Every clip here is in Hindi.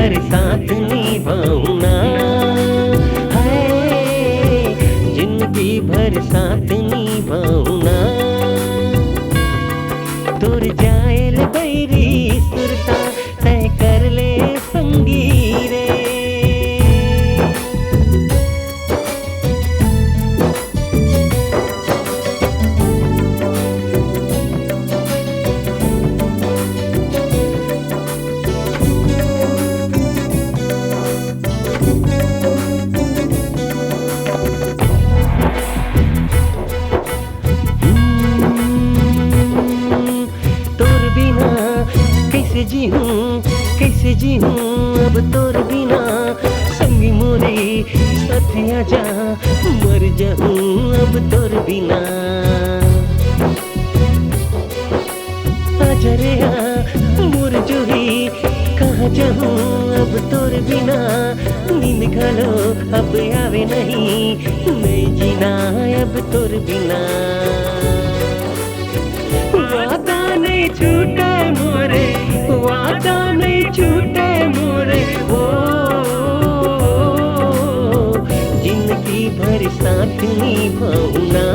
भर साथ निभाऊंगा, है जिंदगी भर साथ निभाऊंगा। तुर जायल बैरी सुरता तय कर ले संगी रे। कैसे जीऊं अब तोर बिना, संगी मोरे साथ आजा, मर जाऊं अब तोर बिना। आजा रे आ मोर जोही, कहाँ जाऊं अब तोर बिना, नींद घालो अब आवे नहीं जीना अब तोर बिना। वादा नहीं छूटे मोरे, वादा नहीं छूटे मोरे, ओ जिंदगी भर साथ निभाऊंगा,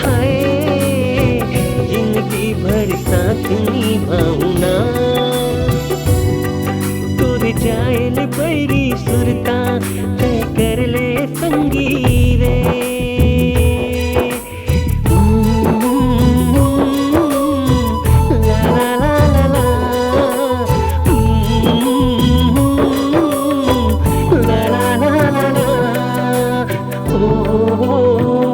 हाय जिंदगी भर साथ निभाऊंगा। तोरे जायल बैरी सुरता तय कर ले संगी रे। Oh